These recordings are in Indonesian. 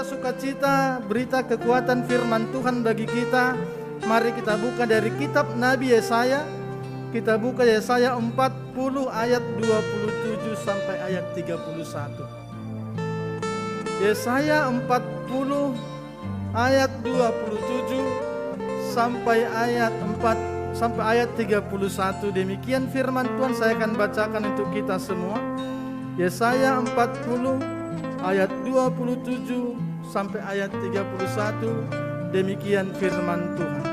sukacita berita kekuatan firman Tuhan bagi kita. Mari kita buka dari kitab Nabi Yesaya. Kita buka Yesaya 40 ayat 27 sampai ayat 31. Yesaya 40 ayat 27 sampai ayat 31. Demikian firman Tuhan, saya akan bacakan untuk kita semua. Yesaya 40 ayat 27 sampai ayat 31. Demikian firman Tuhan.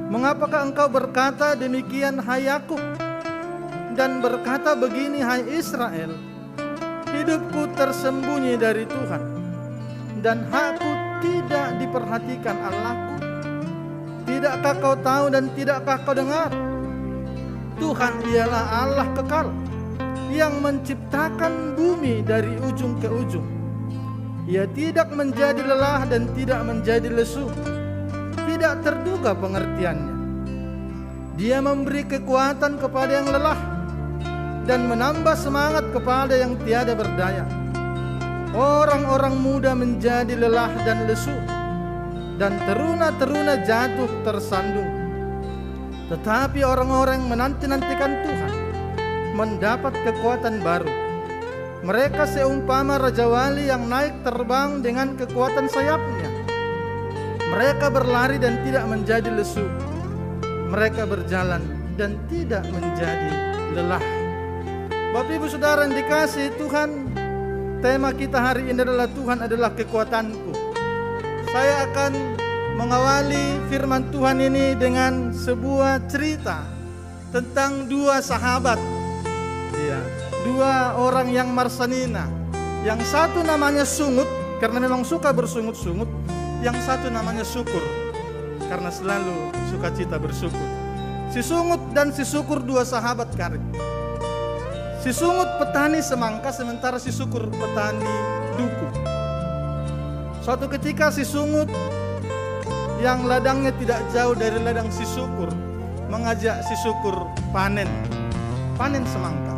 Mengapakah engkau berkata demikian, hai Yakub, dan berkata begini, hai Israel? Hidupku tersembunyi dari Tuhan, dan hakku tidak diperhatikan Allahku. Tidakkah kau tahu dan tidakkah kau dengar? Tuhan ialah Allah kekal, yang menciptakan bumi dari ujung ke ujung. Ia tidak menjadi lelah dan tidak menjadi lesu, tidak terduga pengertiannya. Dia memberi kekuatan kepada yang lelah dan menambah semangat kepada yang tiada berdaya. Orang-orang muda menjadi lelah dan lesu, dan teruna-teruna jatuh tersandung. Tetapi orang-orang yang menanti-nantikan Tuhan mendapat kekuatan baru. Mereka seumpama Raja Wali yang naik terbang dengan kekuatan sayapnya. Mereka berlari dan tidak menjadi lesu. Mereka berjalan dan tidak menjadi lelah. Bapak Ibu Saudara yang dikasihi Tuhan, tema kita hari ini adalah Tuhan adalah kekuatanku. Saya akan mengawali firman Tuhan ini dengan sebuah cerita tentang dua sahabat. Dua orang yang marsanina. Yang satu namanya Sungut karena memang suka bersungut-sungut. Yang satu namanya Syukur karena selalu sukacita bersyukur. Si Sungut dan si Syukur dua sahabat karib. Si Sungut petani semangka, sementara si Syukur petani duku. Suatu ketika si Sungut yang ladangnya tidak jauh dari ladang si Syukur mengajak si Syukur panen semangka.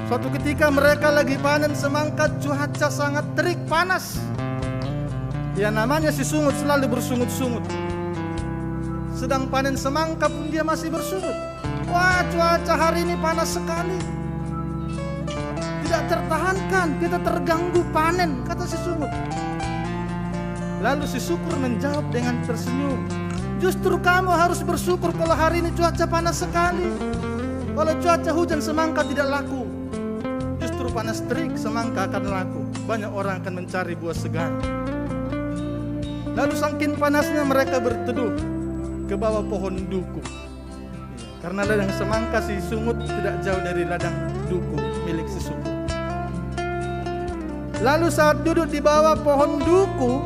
Suatu ketika mereka lagi panen semangka, cuaca sangat terik panas. Ya namanya si Sungut selalu bersungut-sungut. Sedang panen semangka pun dia masih bersungut. Wah, cuaca hari ini panas sekali. Tidak tertahankan, kita terganggu panen, kata si Sungut. Lalu si Syukur menjawab dengan tersenyum, justru kamu harus bersyukur kalau hari ini cuaca panas sekali. Kalau cuaca hujan semangka tidak laku. Justru panas terik semangka akan laku. Banyak orang akan mencari buah segar. Lalu saking panasnya mereka berteduh ke bawah pohon duku. Karena ladang semangka si Sungut tidak jauh dari ladang duku milik si Syukur. Lalu saat duduk di bawah pohon duku,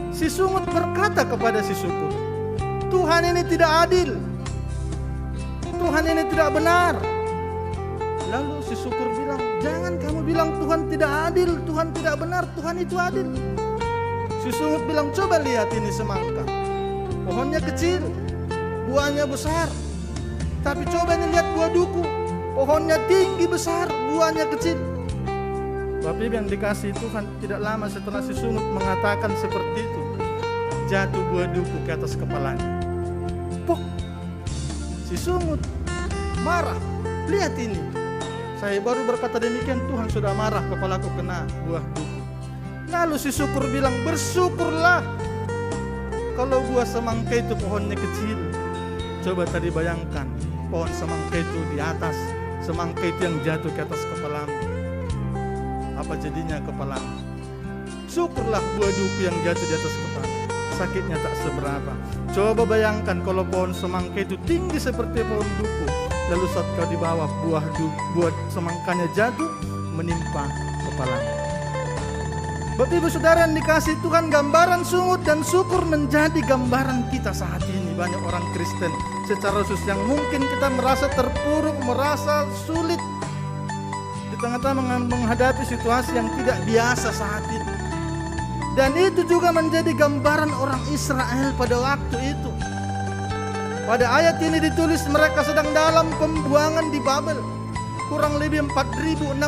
si Sungut berkata kepada si Syukur, Tuhan ini tidak adil. Tuhan ini tidak benar. Lalu si Syukur bilang, jangan kamu bilang Tuhan tidak adil, Tuhan tidak benar, Tuhan itu adil. Si Sungut bilang, coba lihat ini semangka. Pohonnya kecil, buahnya besar. Tapi coba ini lihat buah duku. Pohonnya tinggi besar, buahnya kecil. Bapak Ibu yang dikasihi Tuhan, tidak lama setelah si Sungut mengatakan seperti itu, jatuh buah duku ke atas kepalanya. Pok! Si Sungut marah. Lihat ini. Saya baru berkata demikian, Tuhan sudah marah, kepalaku kena buah duku. Lalu si Syukur bilang, bersyukurlah kalau buah semangka itu pohonnya kecil. Coba tadi bayangkan, pohon semangka itu di atas, semangka itu yang jatuh ke atas kepalamu. Apa jadinya kepalamu? Syukurlah buah duku yang jatuh di atas kepala. Sakitnya tak seberapa. Coba bayangkan kalau pohon semangka itu tinggi seperti pohon duku. Lalu saat kau di bawah buah semangkanya jatuh menimpa kepalamu. Bapak Ibu Saudara yang dikasihi Tuhan, gambaran Sungut dan Syukur menjadi gambaran kita saat ini. Banyak orang Kristen secara khusus yang mungkin kita merasa terpuruk, merasa sulit di tengah-tengah menghadapi situasi yang tidak biasa saat ini. Dan itu juga menjadi gambaran orang Israel pada waktu itu. Pada ayat ini ditulis mereka sedang dalam pembuangan di Babel. Kurang lebih 4.600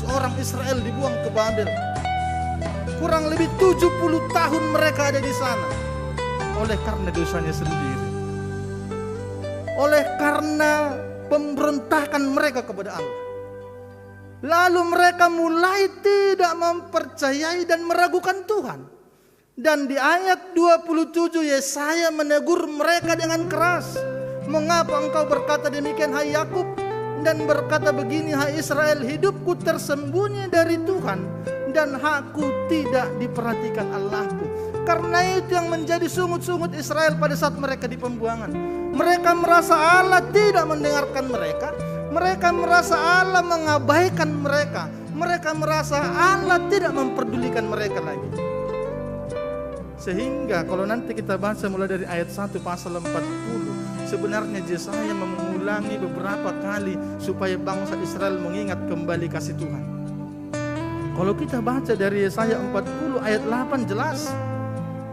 orang Israel dibuang ke Babel. Kurang lebih 70 tahun mereka ada di sana. Oleh karena dosanya sendiri. Oleh karena pemberontakan mereka kepada Allah. Lalu mereka mulai tidak mempercayai dan meragukan Tuhan. Dan di ayat 27 Yesaya menegur mereka dengan keras. Mengapa engkau berkata demikian hai Yakub, dan berkata begini hai Israel, hidupku tersembunyi dari Tuhan dan hakku tidak diperhatikan Allahku. Karena itu yang menjadi sungut-sungut Israel pada saat mereka di pembuangan. Mereka merasa Allah tidak mendengarkan mereka. Mereka merasa Allah mengabaikan mereka. Mereka merasa Allah tidak memperdulikan mereka lagi. Sehingga kalau nanti kita baca mulai dari ayat 1 pasal 40, sebenarnya Yesaya mengulangi beberapa kali supaya bangsa Israel mengingat kembali kasih Tuhan. Kalau kita baca dari Yesaya 40 ayat 8 jelas.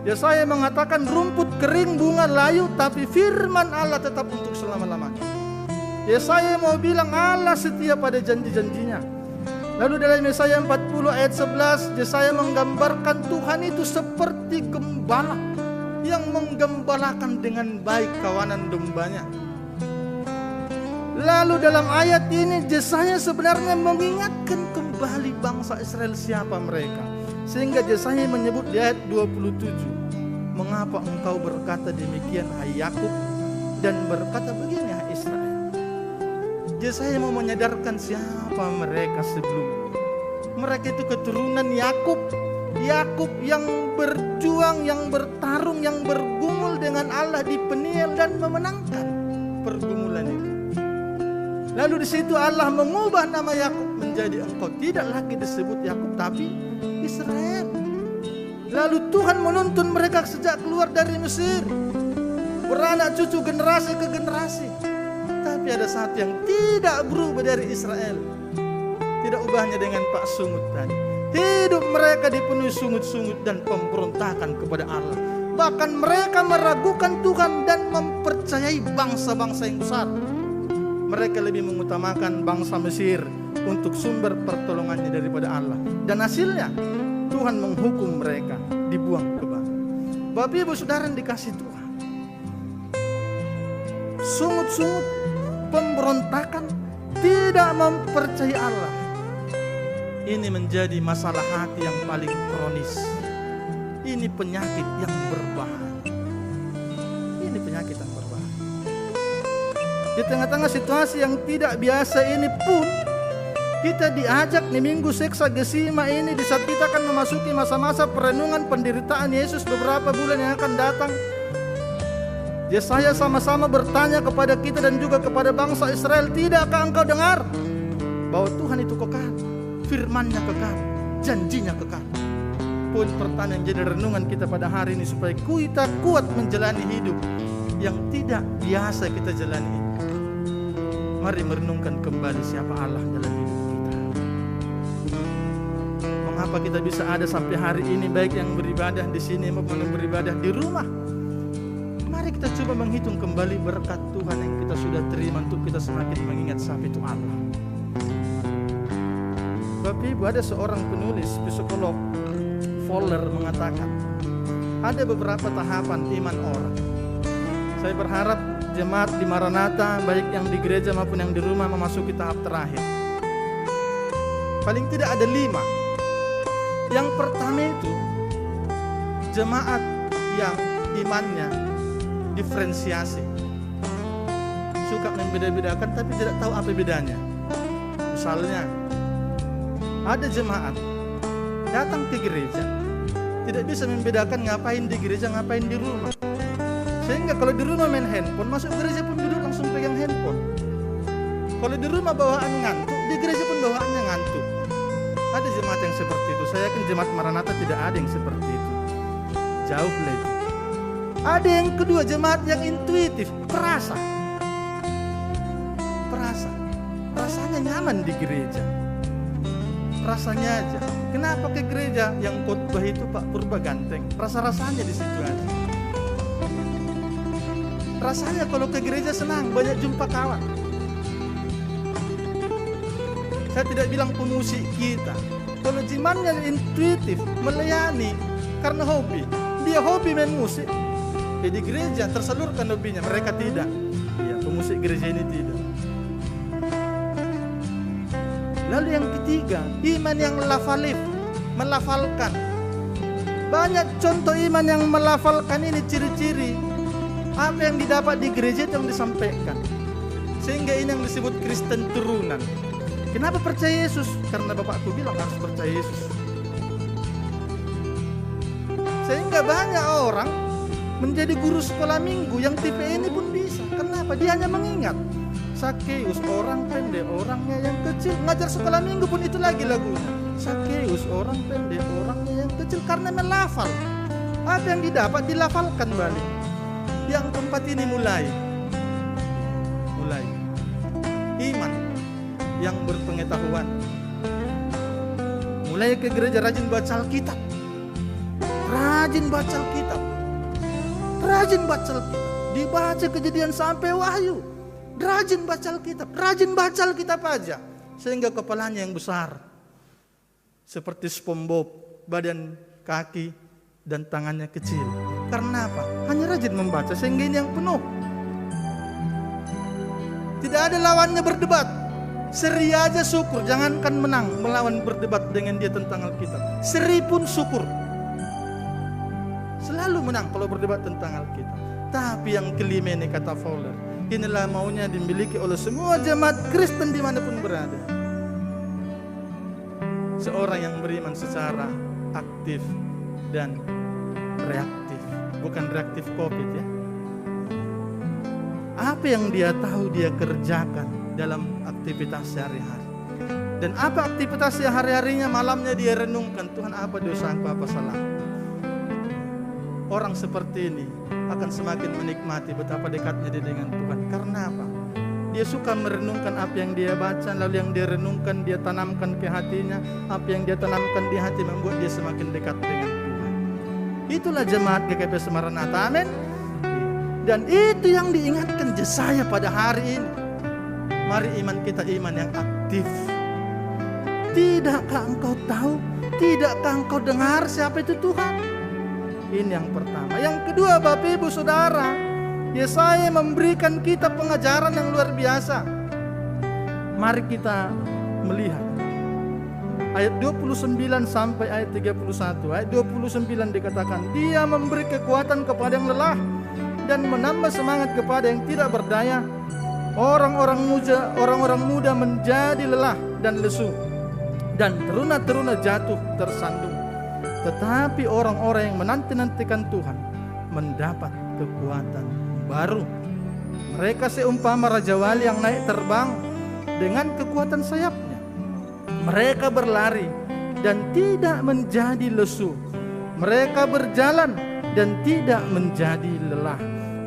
Yesaya mengatakan rumput kering, bunga layu, tapi firman Allah tetap untuk selama-lamanya. Yesaya mau bilang Allah setia pada janji-janjinya. Lalu dalam Yesaya 40 ayat 11, Yesaya menggambarkan Tuhan itu seperti gembala yang menggembalakan dengan baik kawanan dombanya. Lalu dalam ayat ini Yesaya sebenarnya mengingatkan kembali bangsa Israel siapa mereka. Sehingga Yesaya menyebut di ayat 27, mengapa engkau berkata demikian hai Yakub, dan berkata begini hai Israel. Yesaya mau menyadarkan siapa mereka sebelumnya. Mereka itu keturunan Yakub. Yakub yang berjuang, yang bertarung, yang bergumul dengan Allah di Peniel dan memenangkan pergumulan itu. Lalu di situ Allah mengubah nama Yakub menjadi engkau tidak lagi disebut Yakub tapi Israel. Lalu Tuhan menuntun mereka sejak keluar dari Mesir, beranak cucu generasi ke generasi. Tapi ada satu yang tidak berubah dari Israel, tidak ubahnya dengan Pak Sungut tadi. Hidup mereka dipenuhi sungut-sungut dan pemberontakan kepada Allah. Bahkan mereka meragukan Tuhan dan mempercayai bangsa-bangsa yang besar. Mereka lebih mengutamakan bangsa Mesir untuk sumber pertolongannya daripada Allah. Dan hasilnya Tuhan menghukum mereka, dibuang ke bawah. Bapak Ibu Saudara yang dikasih Tuhan, sungut-sungut, pemberontakan, tidak mempercayai Allah, ini menjadi masalah hati yang paling kronis. Ini penyakit yang berbahaya. Ini penyakit yang berbahaya. Di tengah-tengah situasi yang tidak biasa ini pun kita diajak di Minggu Seksagesima ini, di saat kita akan memasuki masa-masa perenungan penderitaan Yesus beberapa bulan yang akan datang. Yesaya sama-sama bertanya kepada kita dan juga kepada bangsa Israel, tidakkah engkau dengar bahwa Tuhan itu kekal, firman-Nya kekal, janjinya kekal. Poin pertanyaan jadi renungan kita pada hari ini supaya kita kuat menjalani hidup yang tidak biasa kita jalani ini. Mari merenungkan kembali siapa Allah dalam hidup kita. Mengapa kita bisa ada sampai hari ini, baik yang beribadah di sini maupun yang beribadah di rumah. Mari kita coba menghitung kembali berkat Tuhan yang kita sudah terima untuk kita semakin mengingat siapa itu Allah. Bapak Ibu, ada seorang penulis, psikolog Fowler mengatakan ada beberapa tahapan iman orang. Saya berharap jemaat di Maranatha, baik yang di gereja maupun yang di rumah, memasuki tahap terakhir. Paling tidak ada 5. Yang pertama itu jemaat yang imannya diferensiasi, suka membeda-bedakan tapi tidak tahu apa bedanya. Misalnya ada jemaat datang ke gereja tidak bisa membedakan ngapain di gereja, ngapain di rumah. Sehingga kalau di rumah main handphone, masuk gereja pun duduk langsung pegang handphone. Kalau di rumah bawaan ngantuk, di gereja pun bawaannya ngantuk. Ada jemaat yang seperti itu. Saya yakin jemaat Maranatha tidak ada yang seperti itu. Jauh lebih. Ada yang kedua, jemaat yang intuitif, perasa. Rasanya nyaman di gereja. Rasanya aja. Kenapa ke gereja? Yang khotbah itu Pak Purba ganteng. Rasa-rasanya di situ aja. Rasanya kalau ke gereja senang, banyak jumpa kawan. Saya tidak bilang pemusik kita, Kalau jimannya intuitif, melayani karena hobi. Dia hobi main musik. Di gereja tersalurkan hobinya, mereka tidak. Ya, pemusik gereja ini tidak. Lalu yang ketiga, iman yang melafalkan. Banyak contoh iman yang melafalkan ini ciri-ciri apa yang didapat di gereja itu yang disampaikan. Sehingga ini yang disebut Kristen turunan. Kenapa percaya Yesus? Karena bapakku bilang harus percaya Yesus. Sehingga banyak orang menjadi guru sekolah minggu yang tipe ini pun bisa. Kenapa? Dia hanya mengingat Sakeus, orang pendek, orangnya yang kecil. Ngajar sekolah minggu pun itu lagi lagunya. Sakeus, orang pendek, orangnya yang kecil. Karena melafal. Apa yang didapat dilafalkan balik. Yang keempat ini mulai iman yang berpengetahuan. Mulai ke gereja rajin baca Alkitab. Rajin baca Alkitab. Dibaca Kejadian sampai Wahyu. Rajin baca Alkitab aja. Sehingga kepalanya yang besar. Seperti SpongeBob, badan, kaki, dan tangannya kecil. Karena apa? Hanya rajin membaca sehingga ini yang penuh. Tidak ada lawannya berdebat. Seri aja syukur, jangankan menang melawan berdebat dengan dia tentang Alkitab. Seri pun syukur. Selalu menang kalau berdebat tentang Alkitab. Tapi yang kelima ini kata Fowler, inilah maunya dimiliki oleh semua jemaat Kristen dimanapun berada. Seorang yang beriman secara aktif dan reaktif. Bukan reaktif COVID ya. Apa yang dia tahu dia kerjakan dalam aktivitas sehari-hari. Dan apa aktivitas sehari-harinya, malamnya dia renungkan, Tuhan apa dosaku, apa salah. Orang seperti ini akan semakin menikmati betapa dekatnya dia dengan Tuhan. Karena apa? Dia suka merenungkan apa yang dia baca, lalu yang dia renungkan dia tanamkan ke hatinya. Apa yang dia tanamkan di hati membuat dia semakin dekat dengan Tuhan. Itulah jemaat GKP Maranatha. Amin. Dan itu yang diingatkan Yesaya pada hari ini. Mari iman kita iman yang aktif. Tidakkah engkau tahu? Tidakkah engkau dengar siapa itu Tuhan? Ini yang pertama. Yang kedua, Bapak Ibu Saudara, Yesaya memberikan kita pengajaran yang luar biasa. Mari kita melihat ayat 29 sampai ayat 31. Ayat 29 dikatakan, Dia memberi kekuatan kepada yang lelah dan menambah semangat kepada yang tidak berdaya. Orang-orang muda menjadi lelah dan lesu, dan teruna-teruna jatuh tersandung. Tetapi orang-orang yang menanti-nantikan Tuhan mendapat kekuatan baru. Mereka seumpama raja wali yang naik terbang dengan kekuatan sayapnya. Mereka berlari dan tidak menjadi lesu. Mereka berjalan dan tidak menjadi lelah.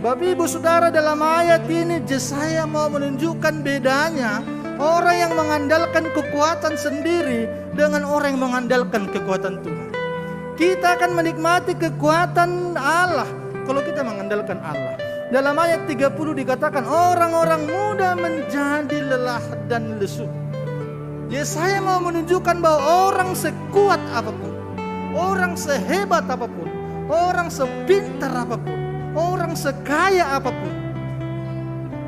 Bapak Ibu Saudara, dalam ayat ini Yesaya mau menunjukkan bedanya orang yang mengandalkan kekuatan sendiri dengan orang yang mengandalkan kekuatan Tuhan. Kita akan menikmati kekuatan Allah kalau kita mengandalkan Allah. Dalam ayat 30 dikatakan orang-orang muda menjadi lelah dan lesu. Yesaya mau menunjukkan bahwa orang sekuat apapun, orang sehebat apapun, orang sepintar apapun, orang sekaya apapun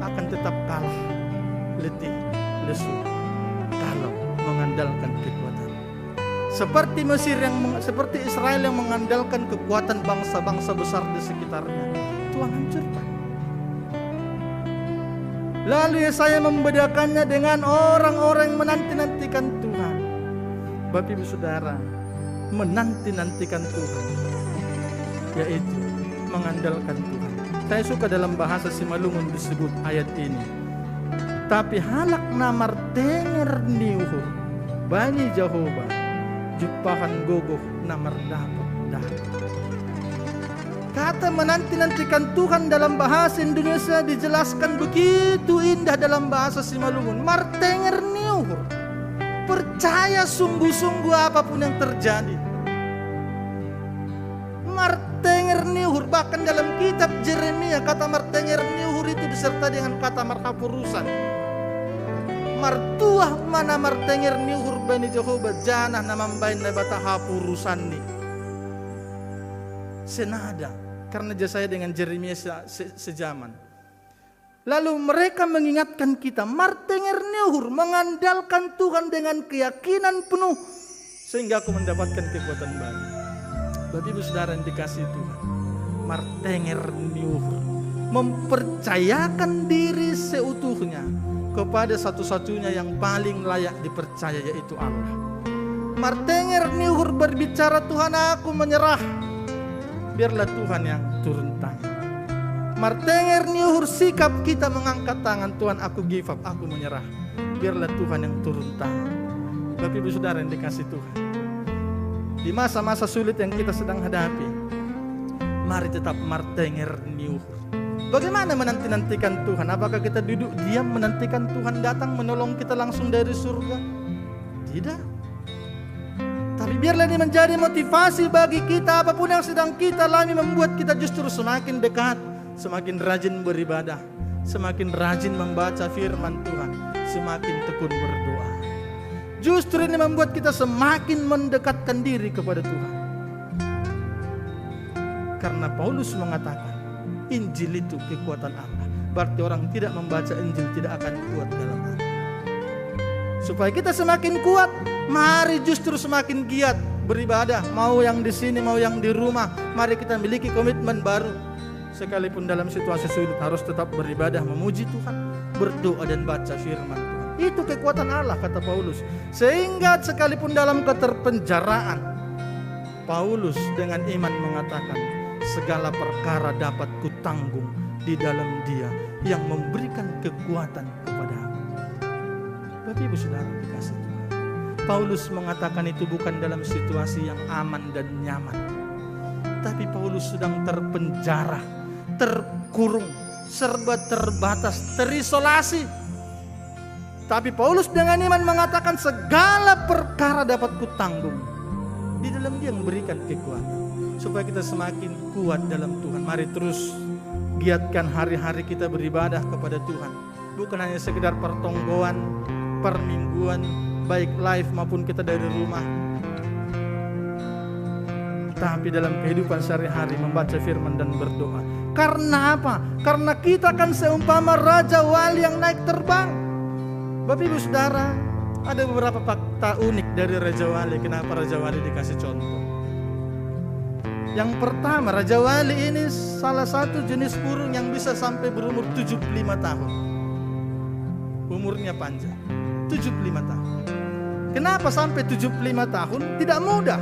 akan tetap kalah, letih, lesu kalau mengandalkan kekuatan. Seperti seperti Israel yang mengandalkan kekuatan bangsa-bangsa besar di sekitarnya, Tuhan hancurkan. Lalu Yesaya membedakannya dengan orang-orang yang menanti-nantikan Tuhan. Bapak Ibu Saudara, menanti-nantikan Tuhan yaitu mengandalkan Tuhan. Saya suka dalam bahasa Simalungun disebut ayat ini. Tapi halak namar tenger niuhur bani Jehovah jupahan gogoh namar dapat. Kata menanti-nantikan Tuhan dalam bahasa Indonesia dijelaskan begitu indah dalam bahasa Simalungun. Martenger niuhur, percaya sungguh-sungguh apapun yang terjadi. Martenger niuhur, bahkan dalam kitab Yeremia kata martenger niuhur itu disertai dengan kata marhapurusan. Martuah mana martenger niuhur bani Jehovah janah namambain na bata hapurusan ni. Senada karena Yesaya dengan Yeremia sejaman. Lalu mereka mengingatkan kita, martenger neuhur mengandalkan Tuhan dengan keyakinan penuh sehingga aku mendapatkan kekuatan baru. Bapak Ibu Saudara yang dikasihi Tuhan, martenger neuhur mempercayakan diri seutuhnya kepada satu-satunya yang paling layak dipercaya, yaitu Allah. Martenger neuhur berbicara, Tuhan aku menyerah, biarlah Tuhan yang turun tangan. Martenger neuhur sikap kita mengangkat tangan, Tuhan aku give up, aku menyerah, biarlah Tuhan yang turun tangan. Bapak Ibu Saudara yang dikasihi Tuhan, di masa-masa sulit yang kita sedang hadapi, mari tetap martenger neuhur. Bagaimana menanti-nantikan Tuhan? Apakah kita duduk diam menantikan Tuhan datang menolong kita langsung dari surga? Tidak. Tapi biarlah ini menjadi motivasi bagi kita. Apapun yang sedang kita alami membuat kita justru semakin dekat, semakin rajin beribadah, semakin rajin membaca firman Tuhan, semakin tekun berdoa. Justru ini membuat kita semakin mendekatkan diri kepada Tuhan. Karena Paulus mengatakan, Injil itu kekuatan Allah. Berarti orang tidak membaca Injil tidak akan kuat dalam Allah. Supaya kita semakin kuat, mari justru semakin giat beribadah. Mau yang di sini, mau yang di rumah, mari kita miliki komitmen baru. Sekalipun dalam situasi sulit harus tetap beribadah, memuji Tuhan, berdoa dan baca firman Tuhan. Itu kekuatan Allah, kata Paulus. Sehingga sekalipun dalam keterpenjaraan, Paulus dengan iman mengatakan, segala perkara dapat kutanggung di dalam Dia yang memberikan kekuatan kepada aku. Bapak Ibu Saudara dikasihi Tuhan, Paulus mengatakan itu bukan dalam situasi yang aman dan nyaman, tapi Paulus sedang terpenjara, terkurung, serba terbatas, terisolasi. Tapi Paulus dengan iman mengatakan segala perkara dapat kutanggung di dalam Dia yang memberikan kekuatan. Supaya kita semakin kuat dalam Tuhan, mari terus giatkan hari-hari kita beribadah kepada Tuhan. Bukan hanya sekedar pertonggoan, permingguan, baik live maupun kita dari rumah, tapi dalam kehidupan sehari-hari membaca firman dan berdoa. Karena apa? Karena kita kan seumpama Raja Wali yang naik terbang. Bapak Ibu Saudara, ada beberapa fakta unik dari Raja Wali. Kenapa Raja Wali dikasih contoh? Yang pertama, Raja Wali ini salah satu jenis burung yang bisa sampai berumur 75 tahun. Umurnya panjang, 75 tahun. Kenapa sampai 75 tahun? Tidak mudah.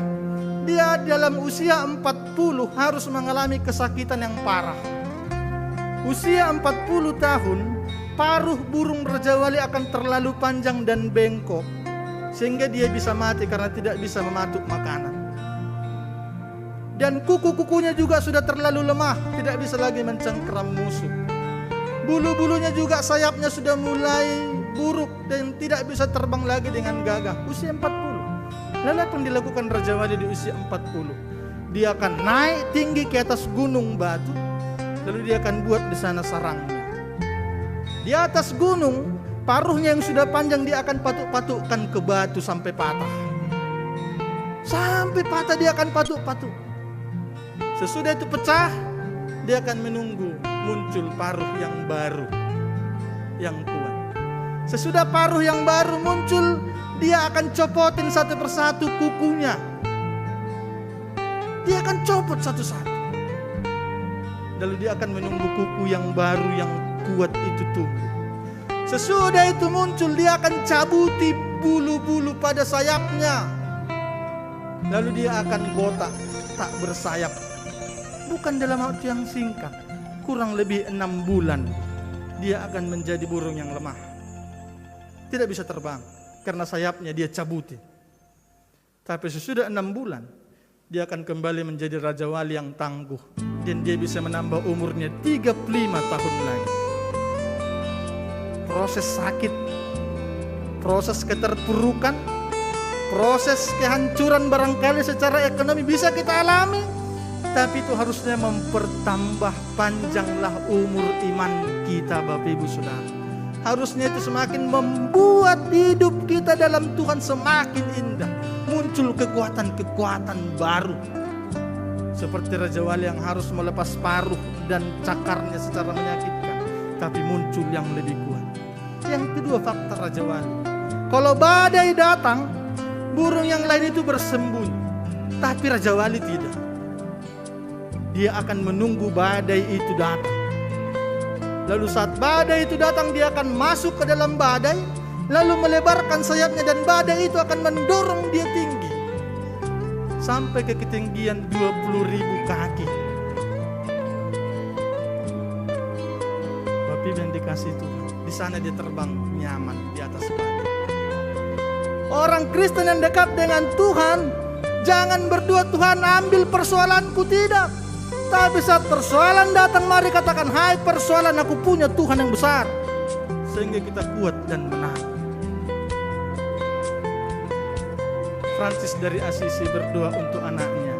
Dia dalam usia 40 harus mengalami kesakitan yang parah. Usia 40 tahun, paruh burung Raja Wali akan terlalu panjang dan bengkok, sehingga dia bisa mati karena tidak bisa mematuk makanan. Dan kuku-kukunya juga sudah terlalu lemah, tidak bisa lagi mencengkeram musuh. Bulu-bulunya juga, sayapnya sudah mulai buruk dan tidak bisa terbang lagi dengan gagah. Usia 40. Lalu apa yang dilakukan Raja Wali di usia 40? Dia akan naik tinggi ke atas gunung batu, lalu dia akan buat di sana sarangnya. Di atas gunung, paruhnya yang sudah panjang dia akan patuk-patukkan ke batu sampai patah. Sampai patah dia akan patuk-patuk. Sesudah itu pecah, dia akan menunggu muncul paruh yang baru, yang kuat. Sesudah paruh yang baru muncul, dia akan copotin satu persatu kukunya. Dia akan copot satu-satu. Lalu dia akan menunggu kuku yang baru yang kuat itu tumbuh. Sesudah itu muncul, dia akan cabuti bulu-bulu pada sayapnya. Lalu dia akan botak, tak bersayap. Bukan dalam waktu yang singkat, kurang lebih 6 bulan, dia akan menjadi burung yang lemah. Tidak bisa terbang, karena sayapnya dia cabuti. Tapi sesudah 6 bulan, dia akan kembali menjadi Raja Wali yang tangguh. Dan dia bisa menambah umurnya 35 tahun lagi. Proses sakit, proses keterpurukan, proses kehancuran barangkali secara ekonomi bisa kita alami. Tapi itu harusnya mempertambah panjanglah umur iman kita, Bapak Ibu Saudara. harusnya itu semakin membuat hidup kita dalam Tuhan semakin indah. Muncul kekuatan-kekuatan baru. Seperti Raja Wali yang harus melepas paruh dan cakarnya secara menyakitkan, tapi muncul yang lebih kuat. Yang kedua, fakta Raja Wali. Kalau badai datang, burung yang lain itu bersembunyi, tapi Raja Wali tidak. Dia akan menunggu badai itu datang. Lalu saat badai itu datang, dia akan masuk ke dalam badai, lalu melebarkan sayapnya dan badai itu akan mendorong dia tinggi sampai ke ketinggian 20.000 kaki. Bapak yang dikasih Tuhan, di sana dia terbang nyaman di atas badai. Orang Kristen yang dekat dengan Tuhan, jangan berdua Tuhan ambil persoalanku, tidak. Tapi saat persoalan datang, mari katakan, hai persoalan, aku punya Tuhan yang besar. Sehingga kita kuat dan menang. Francis dari Assisi berdoa untuk anaknya.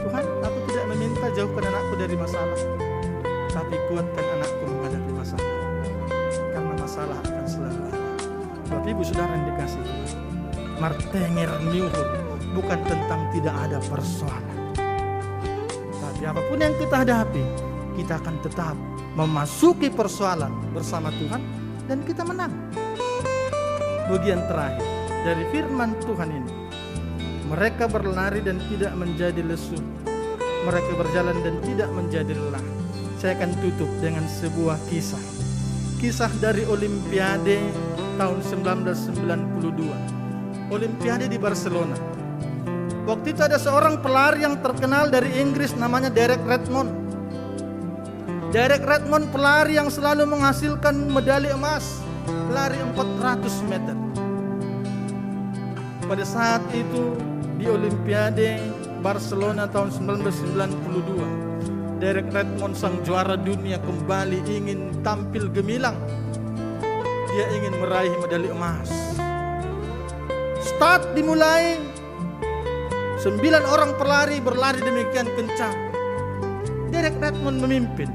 Tuhan, aku tidak meminta jauhkan anakku dari masalah, tapi kuatkan anakku menghadapi masalah. Karena masalah akan selalu ada. Bapak Ibu Saudara yang dikasih Tuhan, martenger niuhur bukan tentang tidak ada persoalan. Tapi apapun yang kita hadapi, kita akan tetap memasuki persoalan bersama Tuhan dan kita menang. Bagian terakhir dari firman Tuhan ini, mereka berlari dan tidak menjadi lesu, mereka berjalan dan tidak menjadi lelah. Saya akan tutup dengan sebuah kisah. Kisah dari Olimpiade tahun 1992. Olimpiade di Barcelona. Waktu itu ada seorang pelari yang terkenal dari Inggris, namanya Derek Redmond. Derek Redmond pelari yang selalu menghasilkan medali emas, lari 400 meter. Pada saat itu di Olimpiade Barcelona tahun 1992, Derek Redmond sang juara dunia kembali ingin tampil gemilang. Dia ingin meraih medali emas. Start dimulai, 9 orang pelari berlari demikian kencang. Derek Redmond memimpin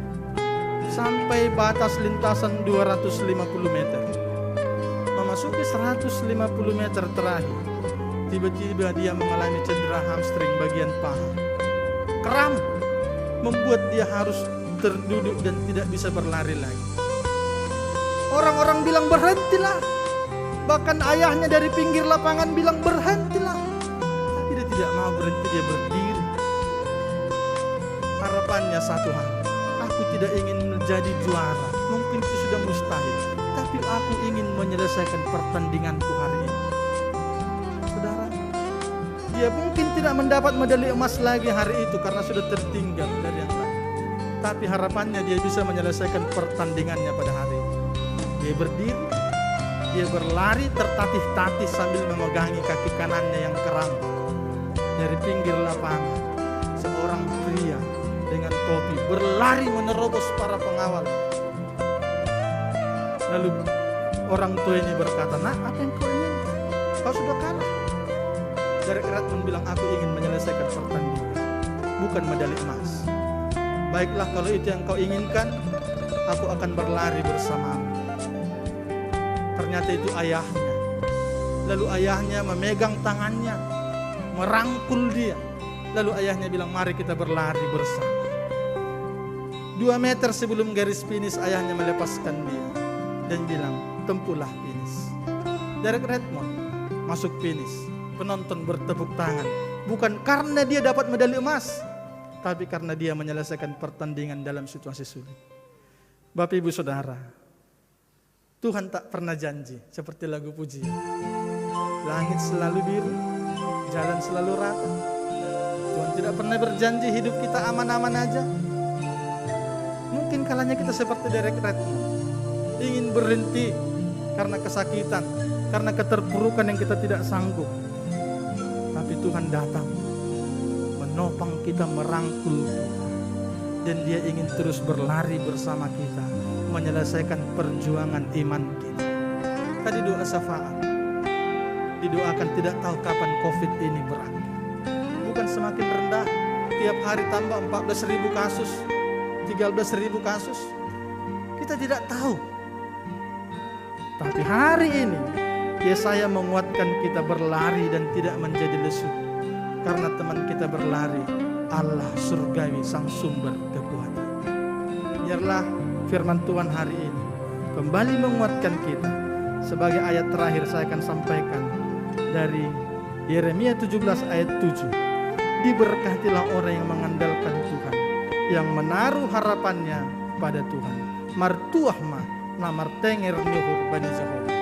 sampai batas lintasan 250 meter. Memasuki 150 meter terakhir, tiba-tiba dia mengalami cedera hamstring bagian paha. Kram membuat dia harus terduduk dan tidak bisa berlari lagi. Orang-orang bilang berhentilah. Bahkan ayahnya dari pinggir lapangan bilang berhentilah. Tapi dia tidak mau berhenti, dia berdiri. Harapannya satu hal, aku tidak ingin menjadi juara. Mungkin itu sudah mustahil, tapi aku ingin menyelesaikan pertandinganku hari ini. Saudara, dia mungkin tidak mendapat medali emas lagi hari itu karena sudah tertinggal dari yang lain. Tapi harapannya dia bisa menyelesaikan pertandingannya pada hari ini. Dia berdiri, dia berlari tertatih-tatih sambil memegangi kaki kanannya yang kram. Dari pinggir lapangan, seorang pria dengan topi berlari menerobos para pengawal. Lalu orang tua ini berkata, "Nak, apa yang kau ingin? Kau sudah kalah." Derek Redmond bilang, "Aku ingin menyelesaikan pertandingan, bukan medali emas. Baiklah, kalau itu yang kau inginkan, aku akan berlari bersamamu." Ternyata itu ayahnya. Lalu ayahnya memegang tangannya, merangkul dia. Lalu ayahnya bilang, "Mari kita berlari bersama." 2 meter sebelum garis finish, ayahnya melepaskan dia dan bilang, "Tempuhlah finish." Derek Redmond masuk finish. Penonton bertepuk tangan, bukan karena dia dapat medali emas, tapi karena dia menyelesaikan pertandingan dalam situasi sulit. Bapak Ibu Saudara, Tuhan tak pernah janji seperti lagu pujian. Langit selalu biru, jalan selalu rata. Tuhan tidak pernah berjanji hidup kita aman-aman aja. Mungkin kalanya kita seperti Derek Redmond, ingin berhenti karena kesakitan, karena keterpurukan yang kita tidak sanggup. Tapi Tuhan datang, menopang kita, merangkul kita. Dan dia ingin terus berlari bersama kita, menyelesaikan perjuangan iman kita. Tadi doa syafaat didoakan, tidak tahu kapan COVID ini berakhir. Bukan semakin rendah, tiap hari tambah 14.000 kasus, 13.000 kasus. Kita tidak tahu Tapi hari ini Yesaya menguatkan kita berlari dan tidak menjadi lesu. Karena teman kita berlari, Allah surgawi sang sumber kekuatan. Biarlah firman Tuhan hari ini kembali menguatkan kita. Sebagai ayat terakhir saya akan sampaikan dari Yeremia 17 ayat 7. Diberkatilah orang yang mengandalkan Tuhan, yang menaruh harapannya pada Tuhan. Martuah ma namar tenger nyuhur bani Jehovah.